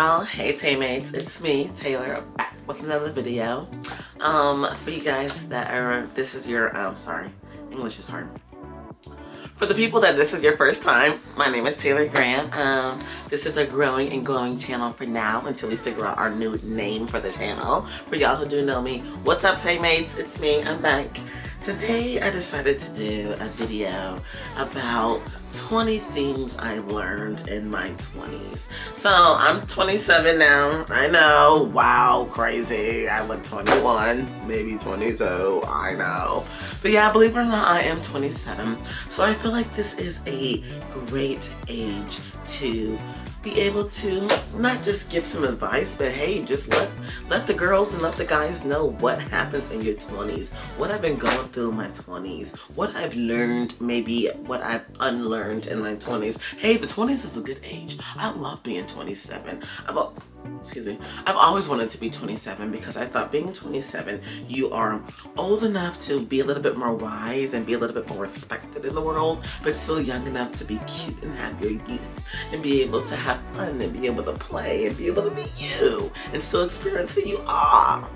y'all. Hey Taymates, it's me, Taylor, back with another video. For you guys that are, this is your, sorry, English is hard. For the people that this is your first time, my name is Taylor Grant. This is a growing and glowing channel for now until we figure out our new name for the channel. For y'all who do know me, what's up Taymates? It's me, I'm back. Today I decided to do a video about 20 things I learned in my 20s. So I'm 27 now. I know, wow, crazy. I look 21, maybe 22, I know. But yeah, believe it or not, I am 27. So I feel like this is a great age to be able to not just give some advice, but hey, just let the girls and let the guys know what happens in your 20s, what I've been going through in my 20s, what I've learned, maybe what I've unlearned in my 20s. Hey, the 20s is a good age. I love being 27. I've always wanted to be 27 because I thought being 27, you are old enough to be a little bit more wise and be a little bit more respected in the world, but still young enough to be cute and have your youth and be able to have fun and be able to play and be able to be you and still experience who you are.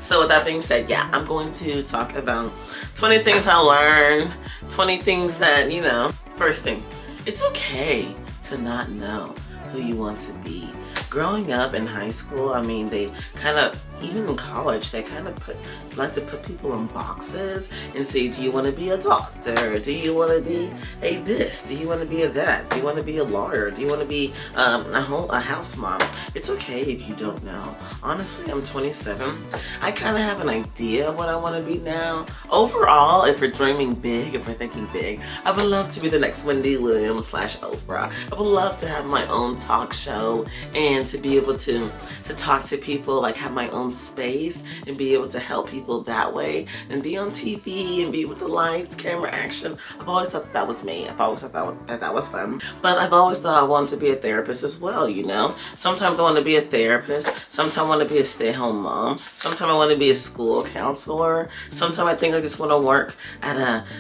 So with that being said, yeah, I'm going to talk about 20 things I learned, 20 things that, you know, first thing, it's okay to not know who you want to be. Growing up in high school, I mean, they kind of, even in college, they kind of like to put people in boxes and say, do you want to be a doctor? Do you want to be a this? Do you want to be a that? Do you want to be a lawyer? Do you want to be a house mom? It's okay if you don't know. Honestly, I'm 27. I kind of have an idea of what I want to be now. Overall, if we're dreaming big, if we're thinking big, I would love to be the next Wendy Williams / Oprah. I would love to have my own talk show and to be able to talk to people, like have my own space and be able to help people that way and be on TV and be with the lights, camera, action. I've always thought that was me. I've always thought that was fun. But I've always thought I wanted to be a therapist as well, you know? Sometimes I want to be a therapist. Sometimes I want to be a stay-at-home mom. Sometimes I want to be a school counselor. Sometimes I think I just want to work at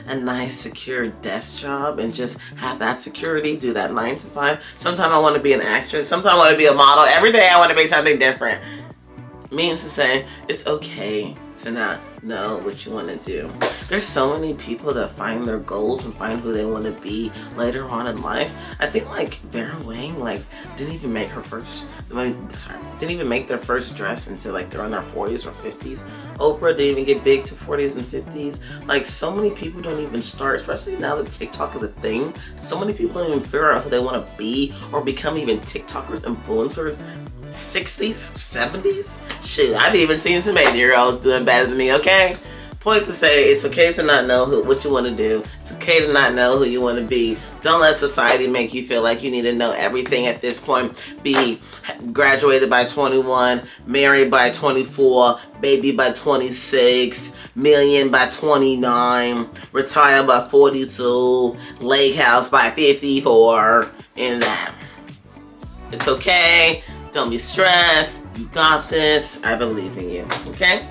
a nice, secure desk job and just have that security, do that 9 to 5. Sometimes I want to be an actress. Sometimes I want to be a model. Every day I want to be something different. Means to say, it's okay to not know what you want to do. There's so many people that find their goals and find who they want to be later on in life. I think like Vera Wang didn't even make their first dress until like they're in their 40s or 50s. Oprah didn't even get big to 40s and 50s. Like so many people don't even start, especially now that TikTok is a thing. So many people don't even figure out who they want to be or become even TikTokers, influencers. 60s, 70s? Shoot, I've even seen some 80-year-olds doing better than me, okay? Point to say, it's okay to not know what you want to do. It's okay to not know who you want to be. Don't let society make you feel like you need to know everything at this point. Be graduated by 21, married by 24, baby by 26, million by 29, retire by 42, lake house by 54, and that. It's okay. Don't be stressed. You got this. I believe in you. Okay?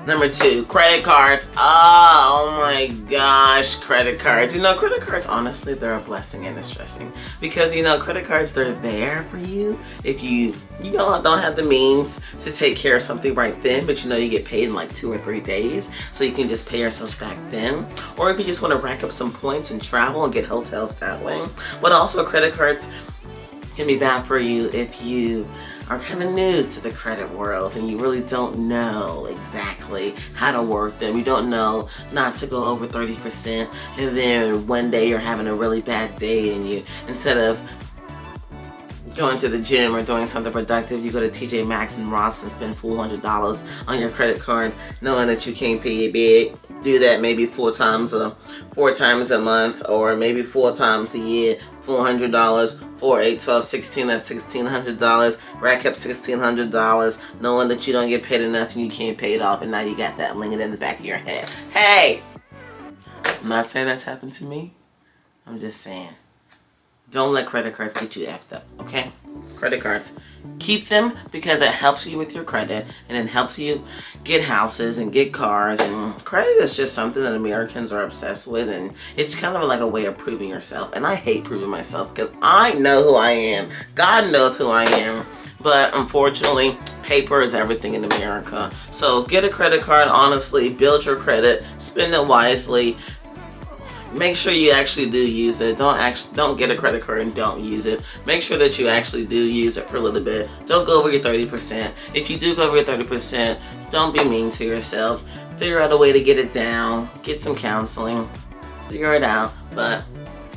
Number 2, credit cards. Oh my gosh, credit cards. You know, credit cards, honestly, they're a blessing and a stressing. Because, you know, credit cards, they're there for you if you don't have the means to take care of something right then, but you know you get paid in like 2 or 3 days, so you can just pay yourself back then. Or if you just want to rack up some points and travel and get hotels that way. But also, credit cards can be bad for you if you are kind of new to the credit world and you really don't know exactly how to work them. You don't know not to go over 30%, and then one day you're having a really bad day and you, instead of going to the gym or doing something productive, you go to TJ Maxx and Ross and spend $400 on your credit card, knowing that you can't pay it big. Do that maybe 4 times a month, or maybe 4 times a year. $400, 4, 8, 12, 16. That's $1,600. Rack up $1,600, knowing that you don't get paid enough and you can't pay it off, and now you got that lingering in the back of your head. Hey, I'm not saying that's happened to me. I'm just saying, don't let credit cards get you effed up, okay? Credit cards Keep them because it helps you with your credit, and it helps you get houses and get cars. And credit is just something that Americans are obsessed with, and it's kind of like a way of proving yourself. And I hate proving myself because I know who I am. God knows who I am. But unfortunately, paper is everything in America. So get a credit card, honestly, build your credit, spend it wisely. Make sure you actually do use it. Don't get a credit card and don't use it. Make sure that you actually do use it for a little bit. Don't go over your 30%. If you do go over your 30%, don't be mean to yourself. Figure out a way to get it down. Get some counseling. Figure it out. But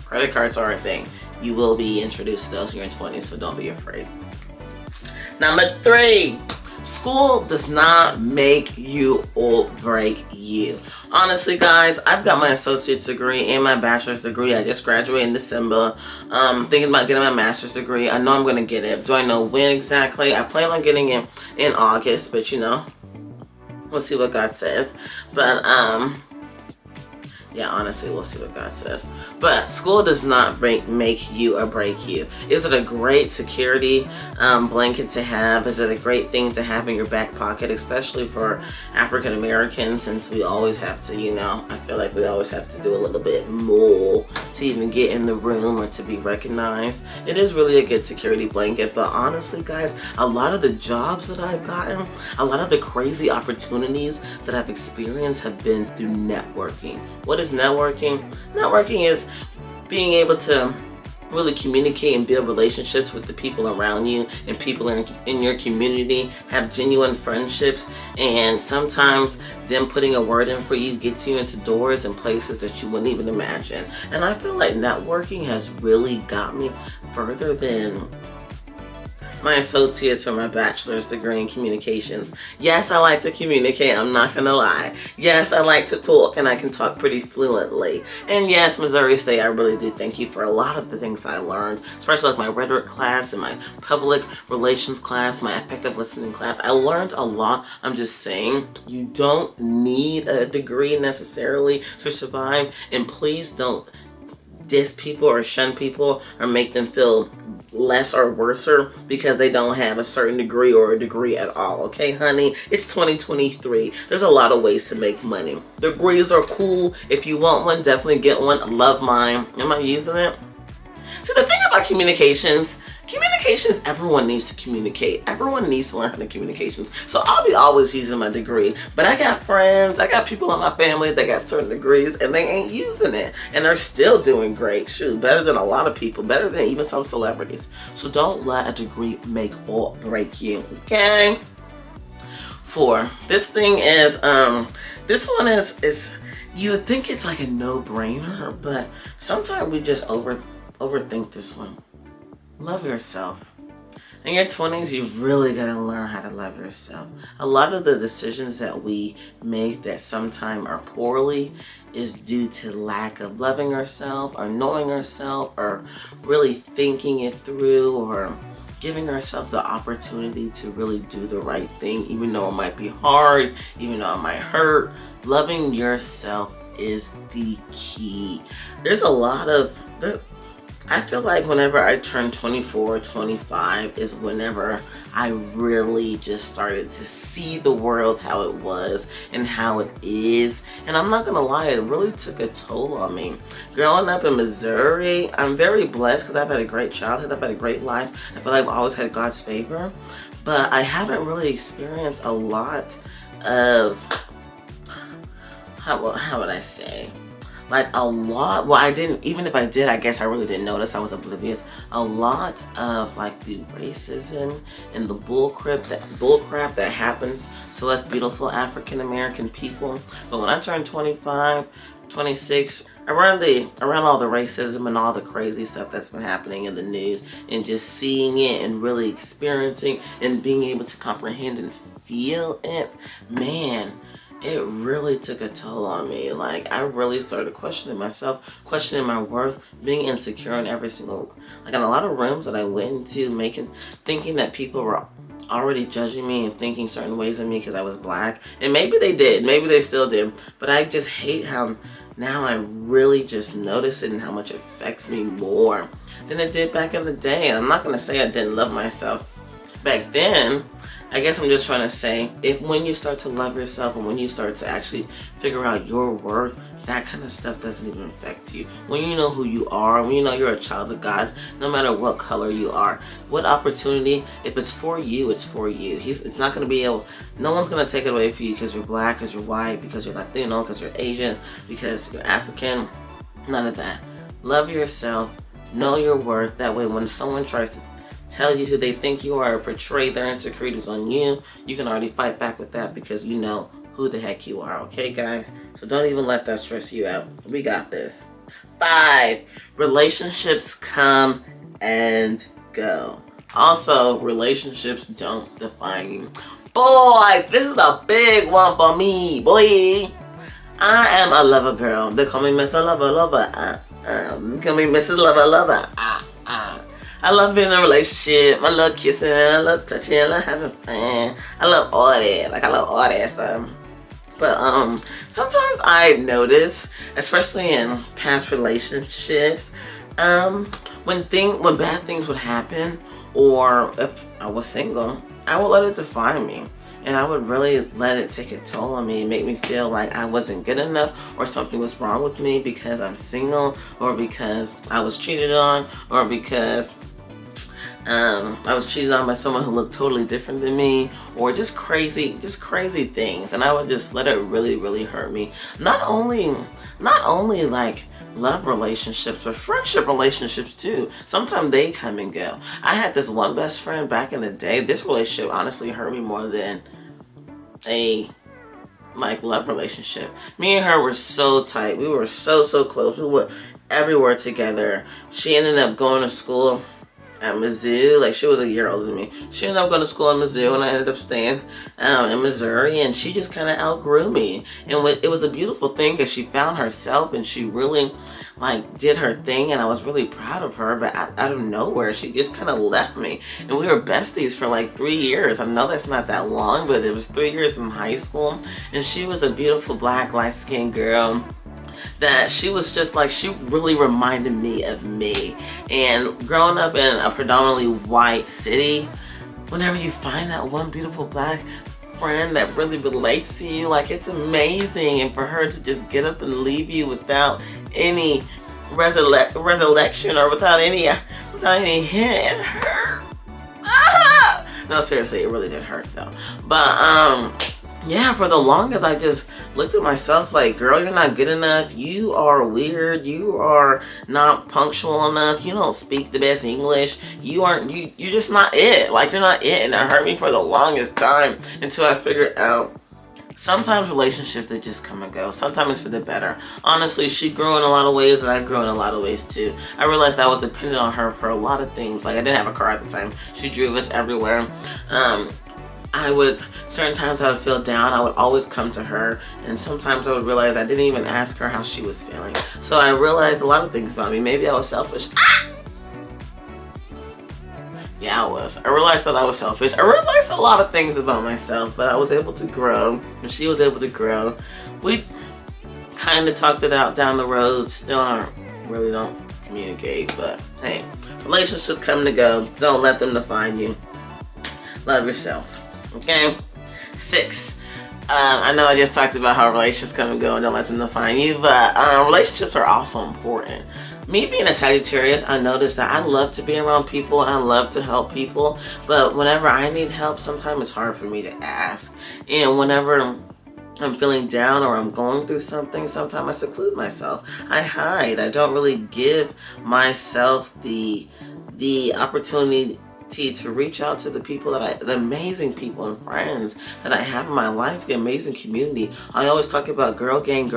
credit cards are a thing. You will be introduced to those in your 20s, so don't be afraid. Number 3. School does not make you or break you. Honestly, guys, I've got my associate's degree and my bachelor's degree. I just graduated in December. Thinking about getting my master's degree. I know I'm going to get it. Do I know when exactly? I plan on getting it in August, but you know, we'll see what God says. But yeah, honestly, we'll see what God says. But school does not make you or break you. Is it a great security blanket to have? Is it a great thing to have in your back pocket, especially for African Americans, since we always have to, you know, I feel like we always have to do a little bit more to even get in the room or to be recognized. It is really a good security blanket, but honestly, guys, a lot of the jobs that I've gotten, a lot of the crazy opportunities that I've experienced have been through networking. What is networking? Networking is being able to really communicate and build relationships with the people around you and people in your community, have genuine friendships, and sometimes them putting a word in for you gets you into doors and places that you wouldn't even imagine. And I feel like networking has really got me further than my associate's or my bachelor's degree in communications. Yes, I like to communicate, I'm not gonna lie. Yes, I like to talk, and I can talk pretty fluently. And yes, Missouri State, I really do thank you for a lot of the things that I learned, especially like my rhetoric class and my public relations class, my effective listening class. I learned a lot. I'm just saying, you don't need a degree necessarily to survive, and please don't diss people or shun people or make them feel less or worser because they don't have a certain degree or a degree at all. Okay, honey, it's 2023. There's a lot of ways to make money. Degrees are cool. If you want one, definitely get one. Love mine. Am I using it? So the thing about communications, everyone needs to communicate. Everyone needs to learn how to communications. So I'll be always using my degree. But I got friends, I got people in my family that got certain degrees and they ain't using it. And they're still doing great. Shoot, better than a lot of people. Better than even some celebrities. So don't let a degree make or break you. Okay? 4. This thing is, this one is you would think it's like a no-brainer, but sometimes we just overthink this one. Love yourself. In your 20s, you've really got to learn how to love yourself. A lot of the decisions that we make that sometimes are poorly is due to lack of loving ourselves or knowing ourselves or really thinking it through or giving ourselves the opportunity to really do the right thing, even though it might be hard, even though it might hurt. Loving yourself is the key. There's a lot of... I feel like whenever I turned 24, 25 is whenever I really just started to see the world how it was and how it is. And I'm not gonna lie, it really took a toll on me. Growing up in Missouri, I'm very blessed because I've had a great childhood, I've had a great life. I feel like I've always had God's favor, but I haven't really experienced a lot of, how would I say? Like a lot, well, I didn't, even if I did, I guess I really didn't notice, I was oblivious. A lot of like the racism and the bullcrap that happens to us beautiful African American people. But when I turned 25, 26, around all the racism and all the crazy stuff that's been happening in the news, and just seeing it and really experiencing and being able to comprehend and feel it, man, it really took a toll on me. Like, I really started questioning myself, questioning my worth, being insecure in every single, like in a lot of rooms that I went into, thinking that people were already judging me and thinking certain ways of me because I was black. And maybe they did, maybe they still did, but I just hate how now I really just notice it and how much it affects me more than it did back in the day. And I'm not going to say I didn't love myself back then, I guess I'm just trying to say, if when you start to love yourself and when you start to actually figure out your worth, that kind of stuff doesn't even affect you. When you know who you are, when you know you're a child of God, no matter what color you are, what opportunity, if it's for you, it's for you. It's not going to be able, no one's going to take it away from you because you're black, because you're white, because you're Latino, because you're Asian, because you're African. None of that. Love yourself. Know your worth. That way when someone tries to tell you who they think you are or portray their insecurities on you, you can already fight back with that because you know who the heck you are. Okay, guys? So don't even let that stress you out. We got this. 5, relationships come and go. Also, relationships don't define you. Boy, this is a big one for me, boy. I am a lover girl. They call me Mr. Lover Lover. They call me Mrs. Lover Lover. I love being in a relationship. I love kissing. I love touching. I love having fun. I love all that. Like, I love all that stuff. But sometimes I notice, especially in past relationships, when bad things would happen, or if I was single, I would let it define me. And I would really let it take a toll on me and make me feel like I wasn't good enough or something was wrong with me because I'm single, or because I was cheated on, or because I was cheated on by someone who looked totally different than me, or just crazy things. And I would just let it really, really hurt me. Not only like love relationships, but friendship relationships too. Sometimes they come and go. I had this one best friend back in the day. This relationship honestly hurt me more than a love relationship. Me and her were so tight. We were so close. We were everywhere together. She ended up going to school at Mizzou. Like, she was a year older than me. She ended up going to school in Mizzou, and I ended up staying in Missouri, and she just kind of outgrew me. And it was a beautiful thing because she found herself and she really did her thing, and I was really proud of her. But out of nowhere, she just kind of left me, and we were besties for 3 years. I know that's not that long, but it was 3 years in high school. And she was a beautiful black light-skinned girl that she was just she really reminded me of me. And growing up in a predominantly white city, whenever you find that one beautiful black friend that really relates to you, it's amazing. And for her to just get up and leave you without any resurrection or without any hint, it hurt. No, seriously, it really did hurt though. But yeah, for the longest, I just looked at myself like, girl, you're not good enough. You are weird. You are not punctual enough. You don't speak the best English. You're just not it. You're not it. And it hurt me for the longest time until I figured out sometimes relationships, they just come and go. Sometimes it's for the better. Honestly, she grew in a lot of ways, and I grew in a lot of ways too. I realized I was dependent on her for a lot of things. I didn't have a car at the time. She drove us everywhere. Certain times I would feel down, I would always come to her, and sometimes I would realize I didn't even ask her how she was feeling. So I realized a lot of things about me. Maybe I was selfish. Yeah, I was. I realized that I was selfish. I realized a lot of things about myself, but I was able to grow, and she was able to grow. We kind of talked it out down the road. Still really don't communicate, but hey, relationships come to go. Don't let them define you. Love yourself. Okay? 6. I know I just talked about how relationships come and go and don't let them define you, but relationships are also important. Me being a Sagittarius, I noticed that I love to be around people and I love to help people, but whenever I need help, sometimes it's hard for me to ask. And whenever I'm feeling down or I'm going through something, sometimes I seclude myself. I hide. I don't really give myself the opportunity to reach out to the people the amazing people and friends that I have in my life, the amazing community. I always talk about girl gang.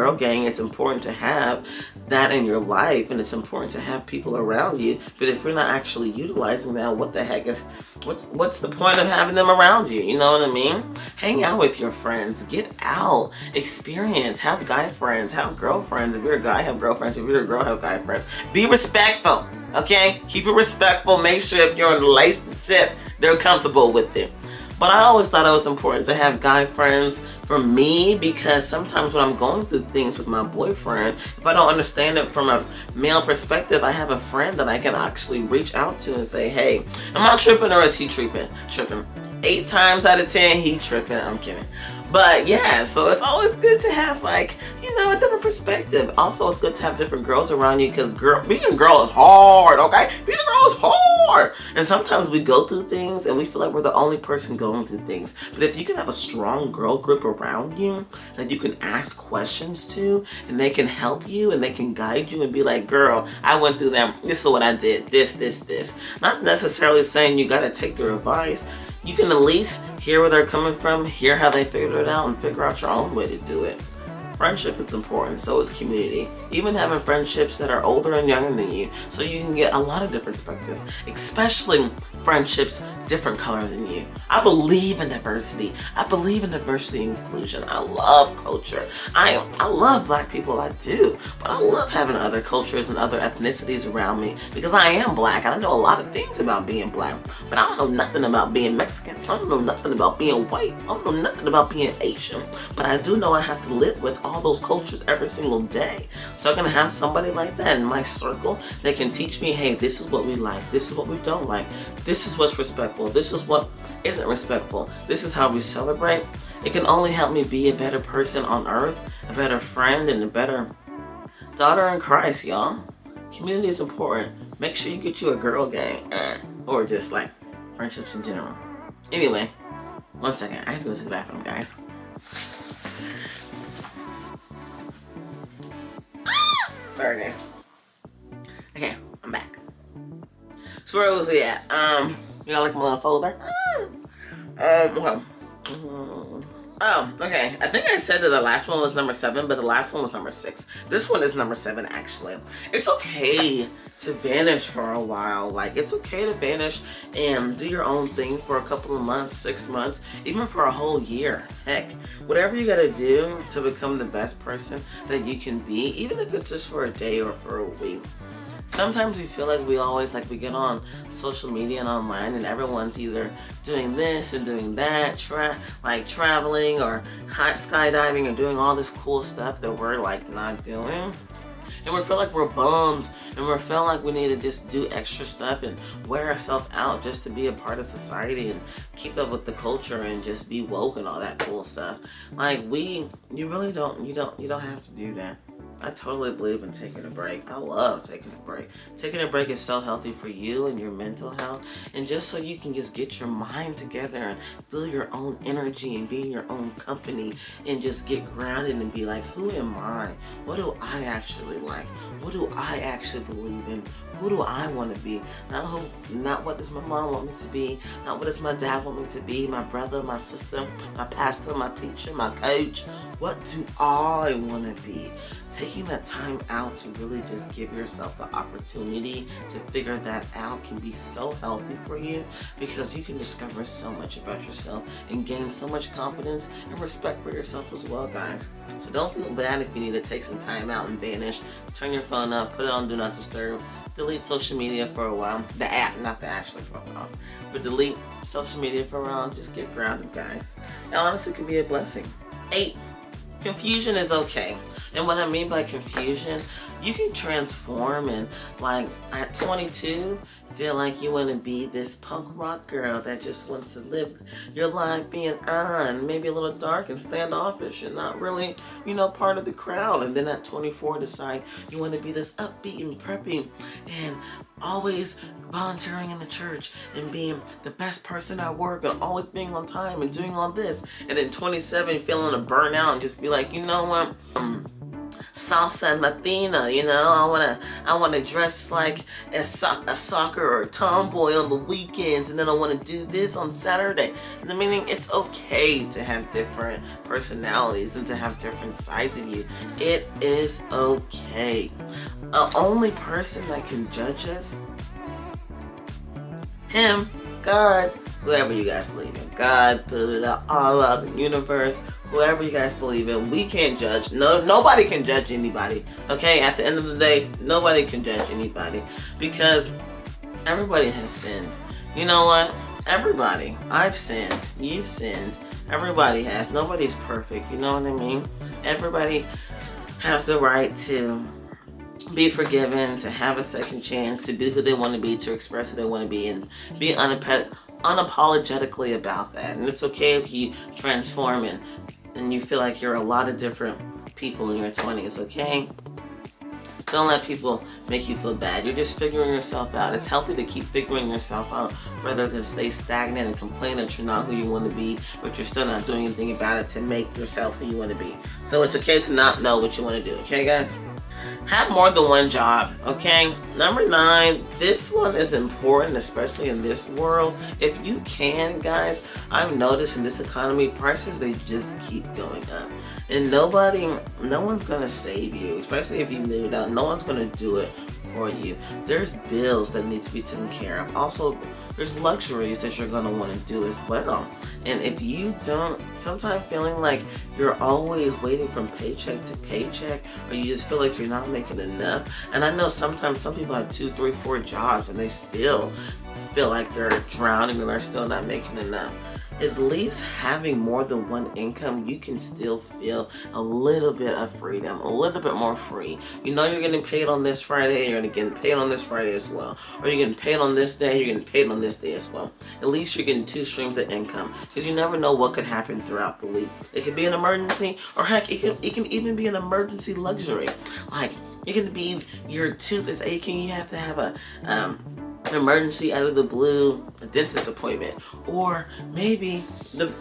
It's important to have that in your life, and it's important to have people around you. But if you're not actually utilizing that, what the heck is, what's the point of having them around you? You know what I mean? Hang out with your friends, get out, experience, have guy friends, have girlfriends. If you're a guy, have girlfriends. If you're a girl, have guy friends. Be respectful. Okay? Keep it respectful. Make sure if you're in a relationship, they're comfortable with it. But I always thought it was important to have guy friends for me, because sometimes when I'm going through things with my boyfriend, if I don't understand it from a male perspective, I have a friend that I can actually reach out to and say, hey, am I tripping or is he tripping? 8 times out of 10, he tripping. I'm kidding. But yeah, so it's always good to have, like, you know, a different perspective. Also, it's good to have different girls around you, because being a girl is hard, okay? Being a girl is hard. And sometimes we go through things and we feel like we're the only person going through things. But if you can have a strong girl group around you that you can ask questions to, and they can help you and they can guide you and be like, girl, I went through them. This is what I did. This. Not necessarily saying you got to take their advice. You can at least hear where they're coming from, hear how they figured it out, and figure out your own way to do it. Friendship is important, so is community. Even having friendships that are older and younger than you, so you can get a lot of different perspectives, especially friendships different color than you. I believe in diversity. I believe in diversity and inclusion. I love culture. I love black people, I do. But I love having other cultures and other ethnicities around me, because I am black. I know a lot of things about being black, but I don't know nothing about being Mexican. I don't know nothing about being white. I don't know nothing about being Asian. But I do know I have to live with all those cultures every single day. So I'm gonna have somebody like that in my circle that can teach me, hey, this is what we like, this is what we don't like, this is what's respectful, this is what isn't respectful, this is how we celebrate. It can only help me be a better person on earth, a better friend, and a better daughter in Christ, y'all. Community is important. Make sure you get you a girl gang, or just like friendships in general. Anyway, 1 second, I have to go to the bathroom, guys. Sorry, guys. Okay, I'm back. So where was we at? You got like a little folder? Okay. Oh, okay. I think I said that the last one was number 7, but the last one was number 6. This one is number 7, actually. It's okay to vanish for a while. Like, it's okay to vanish and do your own thing for a couple of months, 6 months, even for a whole year. Heck, whatever you gotta do to become the best person that you can be, even if it's just for a day or for a week. Sometimes we feel like we get on social media and online, and everyone's either doing this and doing that, traveling or skydiving or doing all this cool stuff that we're like not doing. And we feel like we're bums, and we're feeling like we need to just do extra stuff and wear ourselves out just to be a part of society and keep up with the culture and just be woke and all that cool stuff. Like, you don't have to do that. I totally believe in taking a break. I love taking a break. Taking a break is so healthy for you and your mental health, and just so you can just get your mind together and feel your own energy and be in your own company and just get grounded and be like, who am I? What do I actually like? What do I actually believe in? Who do I want to be? Not what does my mom want me to be? Not what does my dad want me to be? My brother, my sister, my pastor, my teacher, my coach. What do I want to be? Taking that time out to really just give yourself the opportunity to figure that out can be so healthy for you, because you can discover so much about yourself and gain so much confidence and respect for yourself as well, guys. So don't feel bad if you need to take some time out and vanish. Turn your phone up, put it on Do Not Disturb, delete social media for a while. The app, not the actual profiles, but delete social media for a while. Just get grounded, guys. And honestly, it can be a blessing. 8. Confusion is okay. And what I mean by confusion, you can transform and, like, at 22, feel like you want to be this punk rock girl that just wants to live your life being on, maybe a little dark and standoffish and not really, part of the crowd. And then at 24, decide you want to be this upbeat and preppy and always volunteering in the church and being the best person at work and always being on time and doing all this. And then 27, feeling a burnout and just be like, you know what? Salsa and Latina, I wanna dress like a soccer or a tomboy on the weekends, and then I wanna do this on Saturday. And meaning, it's okay to have different personalities and to have different sides of you. It is okay. The only person that can judge us, Him, God, whoever you guys believe in, God, Buddha, Allah, the universe, whoever you guys believe in, we can't judge. Nobody can judge anybody. Okay, at the end of the day, nobody can judge anybody, because everybody has sinned. You know what? everybody. I've sinned. You've sinned. Everybody has. Nobody's perfect. You know what I mean? Everybody has the right to be forgiven, to have a second chance, to be who they want to be, to express who they want to be, and be unapologetically about that. And it's okay if you transform and you feel like you're a lot of different people in your 20s, okay? Don't let people make you feel bad. You're just figuring yourself out. It's healthy to keep figuring yourself out rather than stay stagnant and complain that you're not who you want to be, but you're still not doing anything about it to make yourself who you want to be. So it's okay to not know what you want to do, okay, guys? Have more than one job, okay? Number 9, this one is important, especially in this world. If you can, guys, I've noticed in this economy, prices, they just keep going up. And no one's gonna save you, especially if you moved out. No one's gonna do it for you. There's bills that need to be taken care of. Also, there's luxuries that you're gonna want to do as well. And if you don't, sometimes feeling like you're always waiting from paycheck to paycheck, or you just feel like you're not making enough. And I know sometimes some people have 2, 3, 4 jobs and they still feel like they're drowning and they're still not making enough. At least having more than one income, you can still feel a little bit of freedom, a little bit more free. You know you're getting paid on this Friday, and you're getting paid on this Friday as well. Or you're getting paid on this day, you're getting paid on this day as well. At least you're getting 2 streams of income, because you never know what could happen throughout the week. It could be an emergency, or heck, it can even be an emergency luxury. Like, it can be your tooth is aching, you have to have an emergency out of the blue, a dentist appointment, or maybe the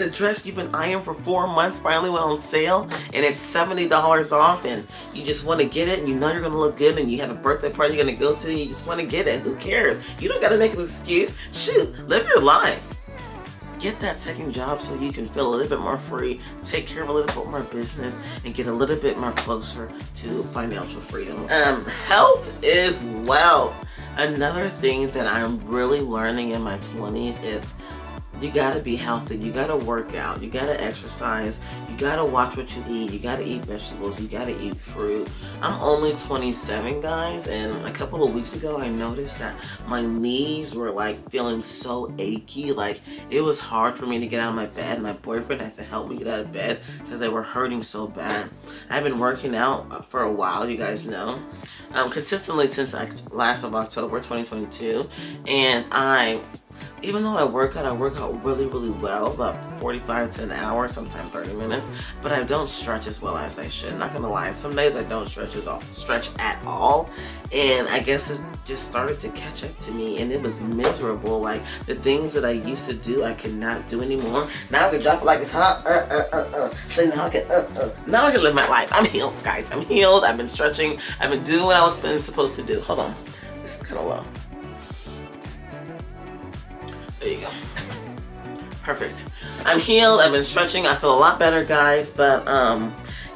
dress you've been eyeing for 4 months finally went on sale and it's $70 off, and you just want to get it, and you know you're gonna look good, and you have a birthday party you're gonna go to, and you just want to get it. Who cares? You don't gotta make an excuse. Shoot, live your life. Get that second job so you can feel a little bit more free, take care of a little bit more business, and get a little bit more closer to financial freedom. Health is wealth. Another thing that I'm really learning in my 20s is you gotta be healthy, you gotta work out, you gotta exercise, you gotta watch what you eat, you gotta eat vegetables, you gotta eat fruit. I'm only 27, guys, and a couple of weeks ago I noticed that my knees were like feeling so achy, like it was hard for me to get out of my bed. My boyfriend had to help me get out of bed because they were hurting so bad. I've been working out for a while, you guys know. Consistently since last of October 2022, and even though I work out really, really well, about 45 to an hour, sometimes 30 minutes, but I don't stretch as well as I should. Not gonna lie, some days I don't stretch at all, and I guess it just started to catch up to me, and it was miserable. Like, the things that I used to do, I could not do anymore. Now I can drop it like it's hot, so now I can live my life. I'm healed, guys. I'm healed. I've been stretching. I've been doing what I was supposed to do. Hold on, this is kind of low. There you go. Perfect. I'm healed. I've been stretching. I feel a lot better, guys. But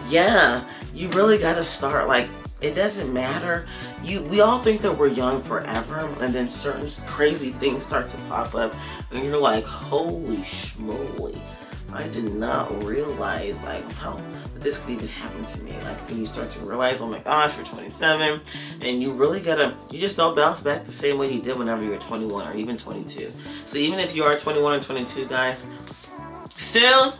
yeah, you really gotta start. Like, it doesn't matter. We all think that we're young forever, and then certain crazy things start to pop up, and you're like, holy schmoly. I did not realize like how this could even happen to me. Like, when you start to realize, oh my gosh, you're 27, and you just don't bounce back the same way you did whenever you were 21 or even 22. So even if you are 21 or 22, guys, soon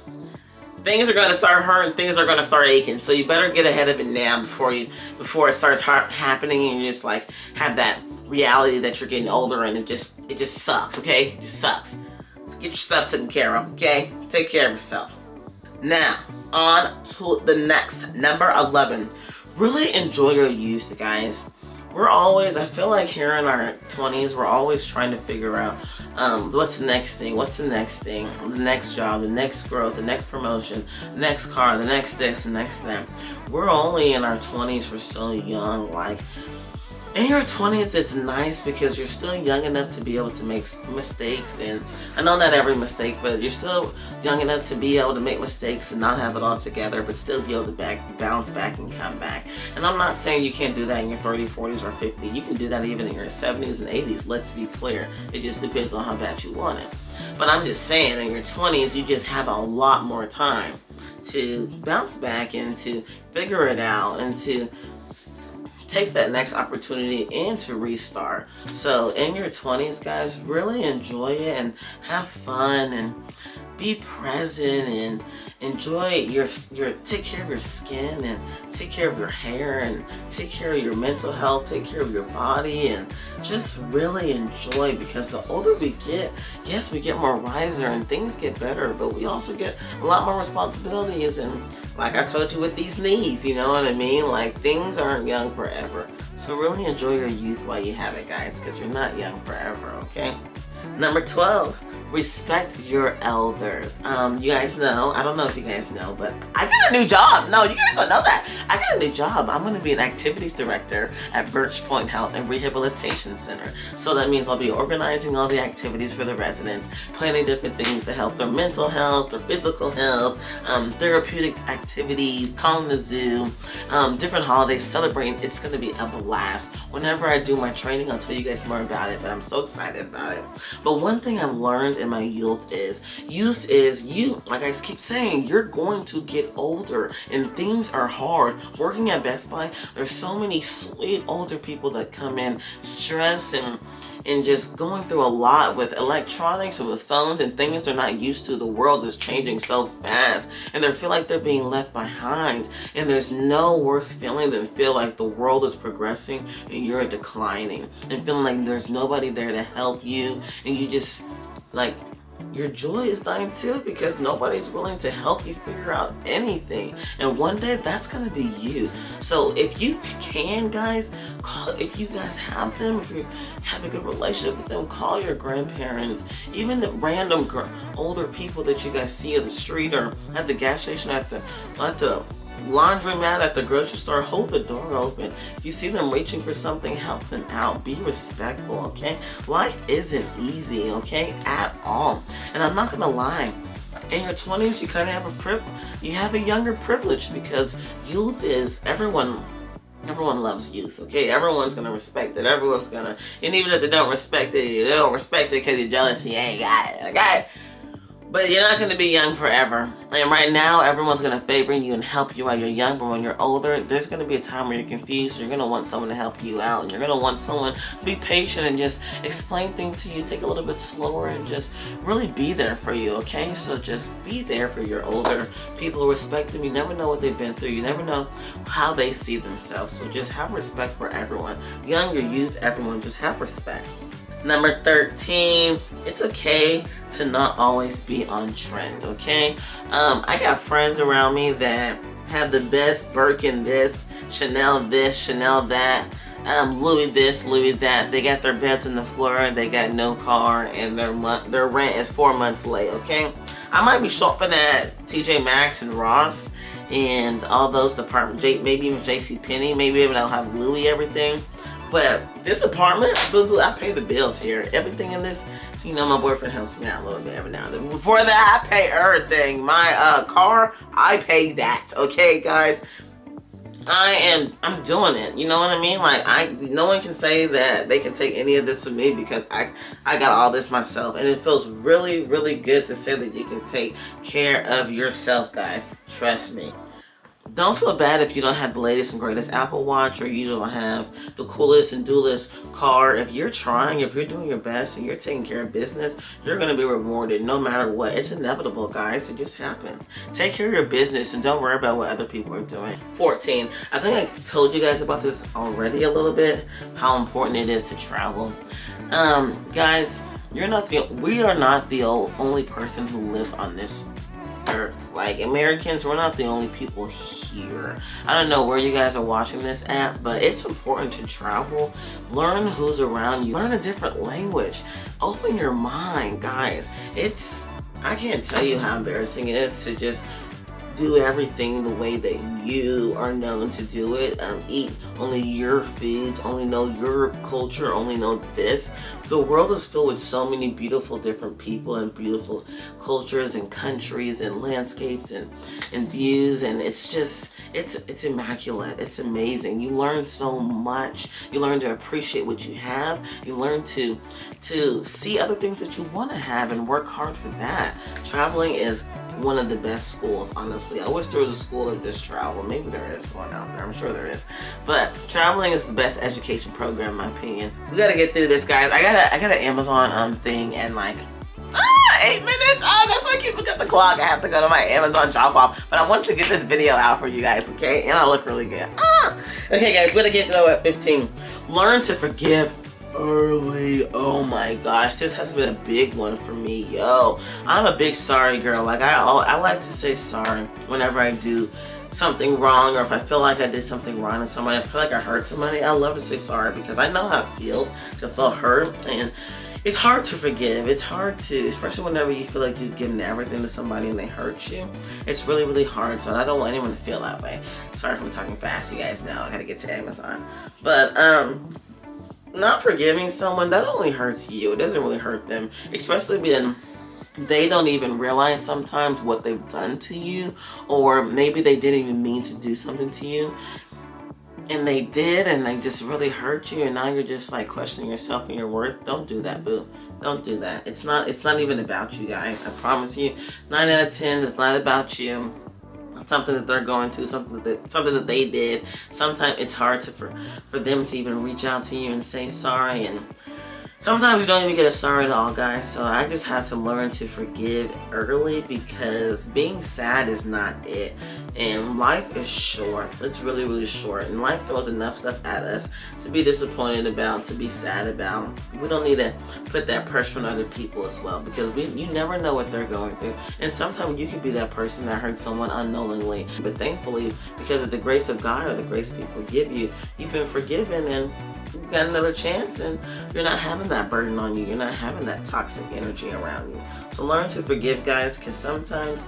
things are gonna start hurting, things are gonna start aching. So you better get ahead of it now before it starts happening, and you just like have that reality that you're getting older, and it just sucks. Okay, it just sucks. So get your stuff taken care of. Okay, take care of yourself. Now on to the next, number 11. Really enjoy your youth, guys. I feel like here in our 20s, we're always trying to figure out what's the next thing, the next job, the next growth, the next promotion, the next car, the next this, the next that. We're only in our 20s for so young. Like, in your 20s, it's nice because you're still young enough to be able to make mistakes, and I know not every mistake, but you're still young enough to be able to make mistakes and not have it all together, but still be able to bounce back and come back. And I'm not saying you can't do that in your 30s, 40s, or 50s. You can do that even in your 70s and 80s. Let's be clear. It just depends on how bad you want it. But I'm just saying, in your 20s, you just have a lot more time to bounce back and to figure it out and to take that next opportunity and to restart. So in your 20s, guys, really enjoy it and have fun and be present and enjoy your take care of your skin and take care of your hair and take care of your mental health, take care of your body, and just really enjoy, because the older we get, yes, we get more wiser and things get better, but we also get a lot more responsibilities. And like I told you with these knees, you know what I mean? Like, things aren't young forever. So really enjoy your youth while you have it, guys, because you're not young forever, okay? Number 12, respect your elders. You guys know, I don't know if you guys know, but I got a new job. No, you guys don't know that. I got a new job. I'm going to be an activities director at Birch Point Health and Rehabilitation Center. So that means I'll be organizing all the activities for the residents, planning different things to help their mental health, their physical health, therapeutic activities, calling the zoo, different holidays, celebrating. It's going to be a blast. Whenever I do my training, I'll tell you guys more about it, but I'm so excited about it. But one thing I've learned in my youth is you, like I keep saying, you're going to get older and things are hard. Working at Best Buy, there's so many sweet older people that come in stressed and just going through a lot with electronics and with phones and things they're not used to. The world is changing so fast and they feel like they're being left behind, and there's no worse feeling than feel like the world is progressing and you're declining and feeling like there's nobody there to help you, and you just like your joy is dying too, because nobody's willing to help you figure out anything. And one day that's gonna be you. So if you can, guys, if you guys have them, if you have a good relationship with them, call your grandparents, even the random older people that you guys see at the street or at the gas station, at the laundromat, at the grocery store. Hold the door open. If you see them reaching for something, help them out. Be respectful, okay? Life isn't easy, okay, at all. And I'm not gonna lie, in your 20s, you kind of have a younger privilege, because youth is everyone loves youth, okay? Everyone's gonna respect it. And even if they don't respect it, they don't respect it because you're jealous you ain't got it, okay? But you're not going to be young forever. And right now, everyone's going to favor you and help you while you're young. But when you're older, there's going to be a time where you're confused. So you're going to want someone to help you out. And you're going to want someone to be patient and just explain things to you. Take a little bit slower and just really be there for you, okay? So just be there for your older people. Respect them. You never know what they've been through. You never know how they see themselves. So just have respect for everyone. Young or youth, everyone, just have respect. Number 13, it's okay to not always be on trend, okay? I got friends around me that have the best Birkin this, Chanel that, Louis this, Louis that. They got their beds on the floor, they got no car, and their rent is 4 months late, okay? I might be shopping at TJ Maxx and Ross and all those departments, maybe even JCPenney, maybe even I'll have Louis everything. But this apartment, boo-boo, I pay the bills here. Everything in this, so, you know, my boyfriend helps me out a little bit every now and then. Before that, I pay everything. My car, I pay that. Okay, guys? I'm doing it. You know what I mean? Like, no one can say that they can take any of this from me, because I got all this myself. And it feels really, really good to say that you can take care of yourself, guys. Trust me. Don't feel bad if you don't have the latest and greatest Apple Watch, or you don't have the coolest and duelist car. If you're trying, if you're doing your best and you're taking care of business, you're going to be rewarded no matter what. It's inevitable, guys. It just happens. Take care of your business and don't worry about what other people are doing. 14. I think I told you guys about this already a little bit, how important it is to travel. Guys, we are not the only person who lives on this earth. Like, Americans, we're not the only people here. I don't know where you guys are watching this at, but it's important to travel. Learn who's around you. Learn a different language. Open your mind, guys. I can't tell you how embarrassing it is to just do everything the way that you are known to do it. Eat only your foods, only know your culture, only know this. The world is filled with so many beautiful different people and beautiful cultures and countries and landscapes and views, and it's immaculate. It's amazing. You learn so much. You learn to appreciate what you have. You learn to see other things that you want to have and work hard for that. Traveling is one of the best schools, honestly. I wish there was a school of just travel. Maybe there is one out there. I'm sure there is. But traveling is the best education program in my opinion. We gotta get through this, guys. I got an Amazon thing and like 8 minutes. Oh, that's why I keep looking at the clock. I have to go to my Amazon drop off. But I wanted to get this video out for you guys, okay? And I look really good. Okay, guys, we're gonna go at 15. Learn to forgive early. Oh my gosh, this has been a big one for me, yo. I'm a big sorry girl. Like I like to say sorry whenever I do something wrong, or if I feel like I did something wrong to somebody, I feel like I hurt somebody, I love to say sorry because I know how it feels to feel hurt. And it's hard to forgive. It's hard to, especially whenever you feel like you've given everything to somebody and they hurt you. It's really, really hard. So I don't want anyone to feel that way. Sorry if I'm talking fast, you guys know. I gotta get to Amazon. But not forgiving someone, that only hurts you. It doesn't really hurt them, especially when they don't even realize sometimes what they've done to you, or maybe they didn't even mean to do something to you and they did, and they just really hurt you, and now you're just like questioning yourself and your worth. Don't do that, boo. Don't do that. It's not even about you, guys. I promise you, 9 out of 10, it's not about you. Something that they're going through, something that they did. Sometimes it's hard for them to even reach out to you and say sorry, and sometimes you don't even get a sorry at all, guys. So I just have to learn to forgive early, because being sad is not it. And life is short. It's really, really short. And life throws enough stuff at us to be disappointed about, to be sad about. We don't need to put that pressure on other people as well, because you never know what they're going through. And sometimes you could be that person that hurt someone unknowingly. But thankfully, because of the grace of God or the grace people give you, you've been forgiven and you've got another chance, and you're not having that burden on you. You're not having that toxic energy around you. So learn to forgive, guys, because sometimes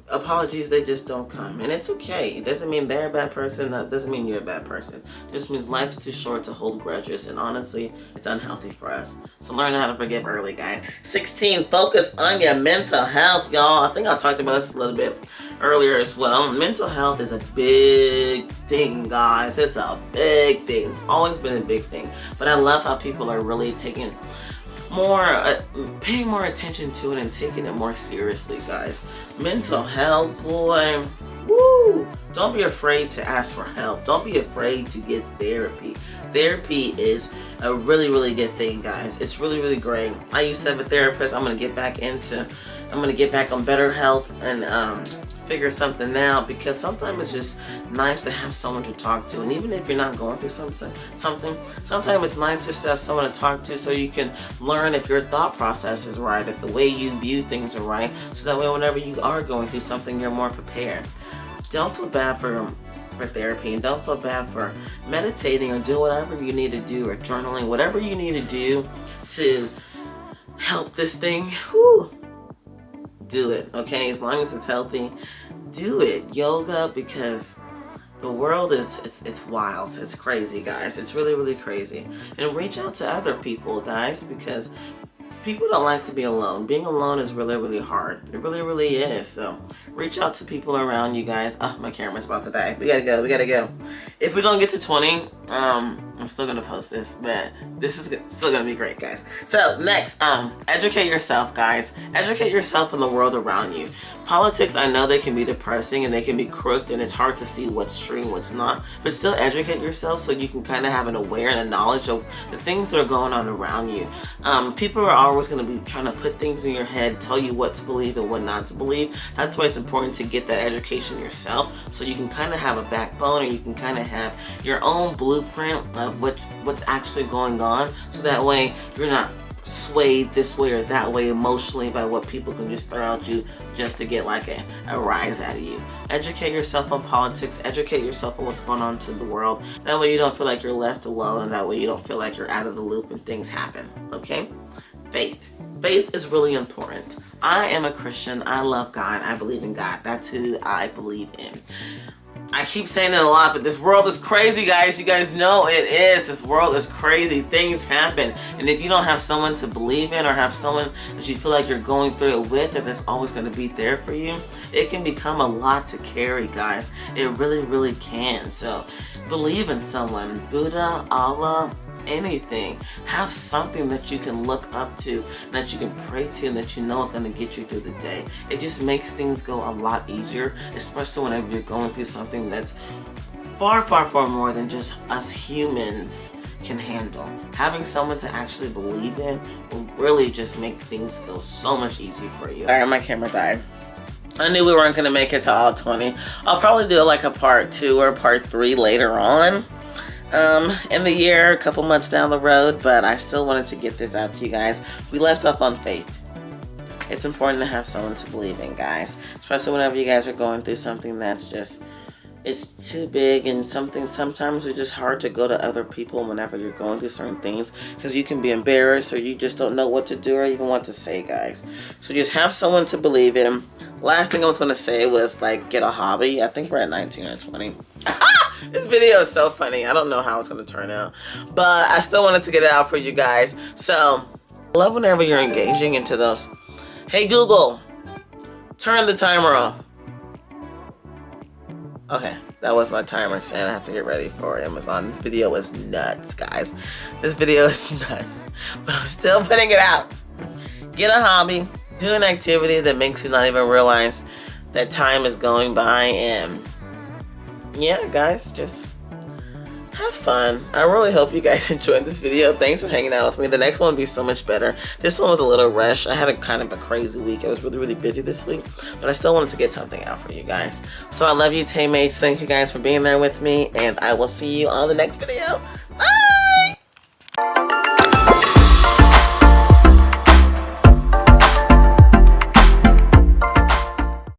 apologies, they just don't come, and it's okay. It doesn't mean they're a bad person. That doesn't mean you're a bad person. It just means life's too short to hold grudges, and honestly, it's unhealthy for us. So learn how to forgive early, guys. 16, focus on your mental health, y'all. I think I talked about this a little bit earlier as well. Mental health is a big thing, guys. It's a big thing. It's always been a big thing, but I love how people are really taking paying more attention to it and taking it more seriously, guys. Mental health, boy, woo! Don't be afraid to ask for help. Don't be afraid to get therapy. Therapy is a really, really good thing, guys. It's really, really great. I used to have a therapist. I'm gonna get back on BetterHelp and figure something out, because sometimes it's just nice to have someone to talk to. And even if you're not going through something, sometimes it's nice just to have someone to talk to, so you can learn if your thought process is right, if the way you view things are right, so that way whenever you are going through something, you're more prepared. Don't feel bad for therapy, and don't feel bad for meditating or do whatever you need to do, or journaling, whatever you need to do to help this thing. Whew. Do it, okay? As long as it's healthy, do it. Yoga, because the world is, it's wild. It's crazy, guys. It's really, really crazy. And reach out to other people, guys, because people don't like to be alone. Being alone is really, really hard. It really, really is. So reach out to people around you, guys. Oh, my camera's about to die. We gotta go. If we don't get to 20, I'm still gonna post this, but this is still gonna be great, guys. So next, educate yourself, guys. Educate yourself in the world around you. Politics, I know they can be depressing and they can be crooked, and it's hard to see what's true and what's not, but still educate yourself so you can kind of have an aware and a knowledge of the things that are going on around you. People are always going to be trying to put things in your head, tell you what to believe and what not to believe. That's why it's important to get that education yourself, so you can kind of have a backbone, and you can kind of have your own blueprint of what's actually going on, so that way you're not swayed this way or that way emotionally by what people can just throw at you just to get like a rise out of you. Educate yourself on politics. Educate yourself on what's going on to the world. That way you don't feel like you're left alone, and that way you don't feel like you're out of the loop when things happen, okay? Faith. Faith is really important. I am a Christian. I love God. I believe in God. That's who I believe in. I keep saying it a lot, but this world is crazy, guys. You guys know it is. This world is crazy. Things happen. And if you don't have someone to believe in, or have someone that you feel like you're going through it with, and that's always going to be there for you, it can become a lot to carry, guys. It really, really can. So believe in someone. Buddha, Allah, anything. Have something that you can look up to, that you can pray to, and that you know is going to get you through the day. It just makes things go a lot easier, especially whenever you're going through something that's far, far, far more than just us humans can handle. Having someone to actually believe in will really just make things go so much easier for you. Alright, my camera died. I knew we weren't going to make it to all 20. I'll probably do like a part 2 or part 3 later on in the year, a couple months down the road, but I still wanted to get this out to you guys. We left off on faith. It's important to have someone to believe in, guys, especially whenever you guys are going through something that's just, it's too big, and sometimes it's just hard to go to other people whenever you're going through certain things, because you can be embarrassed or you just don't know what to do or even what to say, guys. So just have someone to believe in. Last thing I was going to say was, like, get a hobby. I think we're at 19 or 20. This video is so funny. I don't know how it's going to turn out, but I still wanted to get it out for you guys. So I love whenever you're engaging into those, hey Google, turn the timer off. Okay, that was my timer saying I have to get ready for Amazon. This video is nuts, guys. This video is nuts, but I'm still putting it out. Get a hobby, do an activity that makes you not even realize that time is going by, and yeah, guys, just have fun. I really hope you guys enjoyed this video. Thanks for hanging out with me. The next one will be so much better. This one was a little rushed. I had a kind of a crazy week. I was really, really busy this week, but I still wanted to get something out for you guys. So I love you, Taymates. Thank you guys for being there with me, and I will see you on the next video.